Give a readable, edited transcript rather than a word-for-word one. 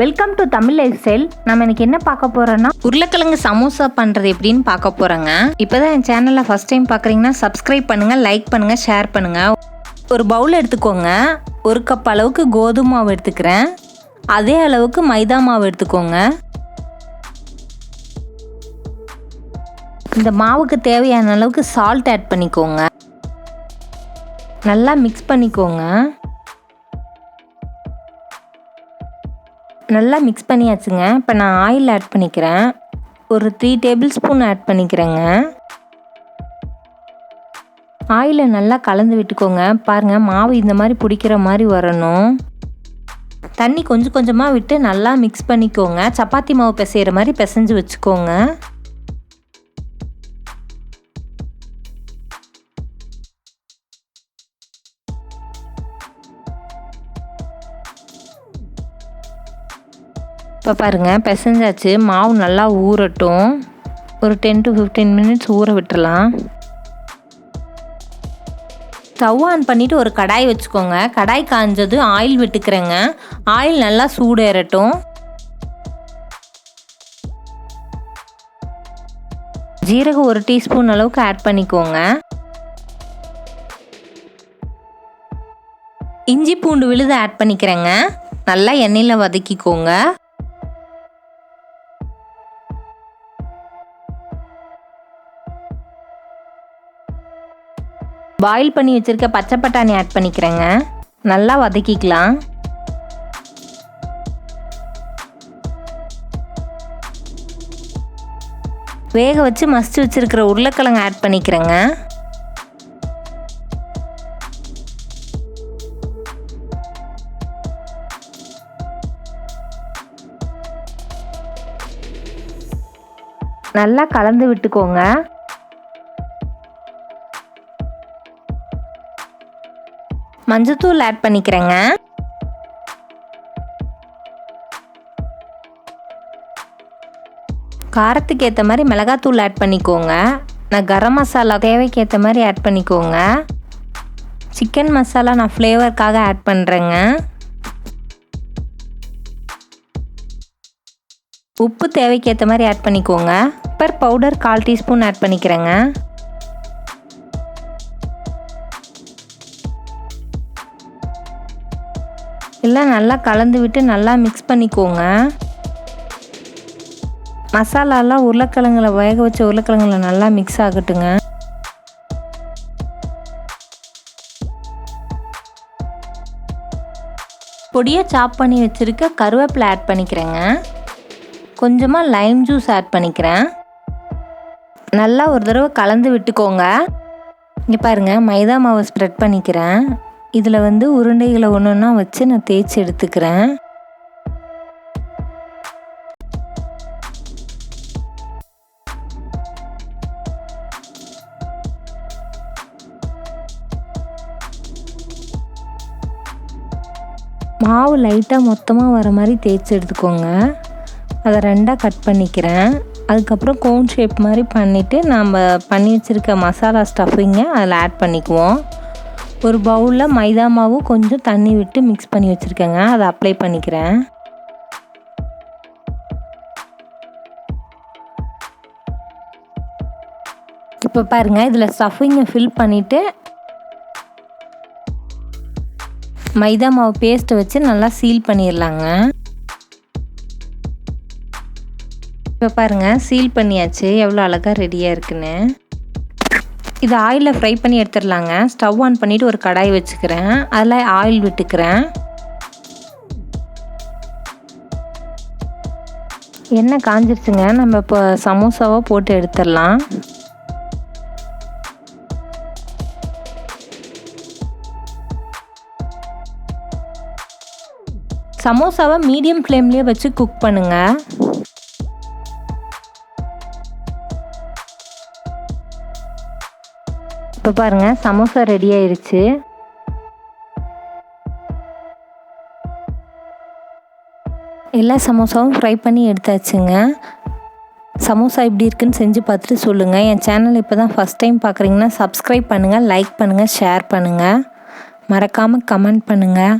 Welcome to Tamil life style. நம்ம இன்னைக்கு என்ன பார்க்க போறோம்னா உருளைக்கிழங்கு சமோசா பண்ணுறது எப்படின்னு பார்க்க போகிறோங்க. இப்போதான் என் சேனலை ஃபஸ்ட் டைம் பார்க்குறீங்கன்னா சப்ஸ்கிரைப் பண்ணுங்கள், லைக் பண்ணுங்கள், ஷேர் பண்ணுங்கள். ஒரு பவுல் எடுத்துக்கோங்க. 1 கப் அளவுக்கு கோதுமை மாவு எடுத்துக்கிறேன். அதே அளவுக்கு மைதா மாவு எடுத்துக்கோங்க. இந்த மாவுக்கு தேவையான அளவுக்கு சால்ட் ஆட் பண்ணிக்கோங்க. நல்லா மிக்ஸ் பண்ணிக்கோங்க. நல்லா மிக்ஸ் பண்ணியாச்சுங்க. இப்போ நான் ஆயில் ஆட் பண்ணிக்கிறேன். ஒரு 3 டேபிள் ஸ்பூன் ஆட் பண்ணிக்கிறேங்க. ஆயிலை நல்லா கலந்து விட்டுக்கோங்க. பாருங்கள், மாவு இந்த மாதிரி பிடிக்கிற மாதிரி வரணும். தண்ணி கொஞ்சம் கொஞ்சமாக விட்டு நல்லா மிக்ஸ் பண்ணிக்கோங்க. சப்பாத்தி மாவு பிசைகிற மாதிரி பிசைஞ்சு வச்சுக்கோங்க. இப்போ பாருங்கள், பிசைஞ்சாச்சு. மாவு நல்லா ஊறட்டும். ஒரு 10 to 15 மினிட்ஸ் ஊற விட்டுறலாம். ஸ்டவ் ஆன் பண்ணிவிட்டு ஒரு கடாய் வச்சுக்கோங்க. கடாய் காஞ்சது ஆயில் விட்டுக்கிறேங்க. ஆயில் நல்லா சூடேறட்டும். ஜீரகம் 1 டீஸ்பூன் அளவுக்கு ஆட் பண்ணிக்கோங்க. இஞ்சி பூண்டு விழுது ஆட் பண்ணிக்கிறேங்க. நல்லா எண்ணெயில் வதக்கிக்கோங்க. பாயில் பண்ணி வச்சுருக்க பச்சை பட்டாணி ஆட் பண்ணிக்கிறேங்க. நல்லா வதக்கிக்கலாம். வேக வச்சு மசிச்சு வச்சுருக்கிற உருளைக்கிழங்கு ஆட் பண்ணிக்கிறேங்க. நல்லா கலந்து விட்டுக்கோங்க. மஞ்சத்தூள் ஆட் பண்ணிக்கிறேங்க. காரத்துக்கு ஏற்ற மாதிரி மிளகாத்தூள் ஆட் பண்ணிக்கோங்க. நான் கரம் மசாலா தேவைக்கு ஏற்ற மாதிரி ஆட் பண்ணிக்கோங்க. சிக்கன் மசாலா நான் ஃப்ளேவருக்காக ஆட் பண்ணுறேங்க. உப்பு தேவைக்கு ஏற்ற மாதிரி ஆட் பண்ணிக்கோங்க. பெப்பர் பவுடர் 1/4 டீஸ்பூன் ஆட் பண்ணிக்கிறேங்க. எல்லாம் நல்லா கலந்து விட்டு நல்லா மிக்ஸ் பண்ணிக்கோங்க. மசாலாலாம் உருளைக்கிழங்குல வேக வச்ச உருளைக்கிழங்குல நல்லா மிக்ஸ் ஆகட்டுங்க. பொடியாக சாப் பண்ணி வச்சுருக்க கருவேப்பிலை ஆட் பண்ணிக்கிறேங்க. கொஞ்சமாக லைம் ஜூஸ் ஆட் பண்ணிக்கிறேன். நல்லா ஒரு தடவை கலந்து விட்டுக்கோங்க. இங்கே பாருங்கள், மைதா மாவை ஸ்ப்ரெட் பண்ணிக்கிறேன். இதில் உருண்டைகளை ஒன்றா வச்சு நான் தேய்ச்சி எடுத்துக்கிறேன். மாவு லைட்டாக மொத்தமாக வர மாதிரி தேய்ச்சி எடுத்துக்கோங்க. அதை 2ஆக கட் பண்ணிக்கிறேன். அதுக்கப்புறம் கோன் ஷேப் மாதிரி பண்ணிவிட்டு நம்ம பண்ணி வச்சுருக்க மசாலா ஸ்டஃபிங்கை அதில் ஆட் பண்ணிக்குவோம். ஒரு பவுலில் மைதா மாவு கொஞ்சம் தண்ணி விட்டு மிக்ஸ் பண்ணி வச்சுருக்கேங்க. அதை அப்ளை பண்ணிக்கிறேன். இப்போ பாருங்கள், இதில் ஸ்டஃபிங்கை ஃபில் பண்ணிவிட்டு மைதா மாவு பேஸ்ட்டை வச்சு நல்லா சீல் பண்ணிடலாங்க. இப்போ பாருங்கள், சீல் பண்ணியாச்சு. எவ்வளோ அழகாக ரெடியாக இருக்குன்னு. இது ஆயிலில் ஃப்ரை பண்ணி எடுத்துடலாங்க. ஸ்டவ் ஆன் பண்ணிவிட்டு ஒரு கடாய் வச்சுக்கிறேன். அதில் ஆயில் விட்டுக்கிறேன். எண்ணெய் காஞ்சிருச்சுங்க. நம்ம இப்போ சமோசாவை போட்டு எடுத்துடலாம். சமோசாவை மீடியம் ஃப்ளேம்லேயே வச்சு குக் பண்ணுங்கள். இப்போ பாருங்கள், சமோசா ரெடி ஆயிடுச்சு. எல்லா சமோசாவும் ஃப்ரை பண்ணி எடுத்தாச்சுங்க. சமோசா எப்படி இருக்குன்னு செஞ்சு பார்த்துட்டு சொல்லுங்கள். என் சேனல் இப்போ தான் ஃபஸ்ட் டைம் பார்க்குறீங்கன்னா சப்ஸ்கிரைப் பண்ணுங்கள், லைக் பண்ணுங்கள், ஷேர் பண்ணுங்கள். மறக்காமல் கமெண்ட் பண்ணுங்கள்.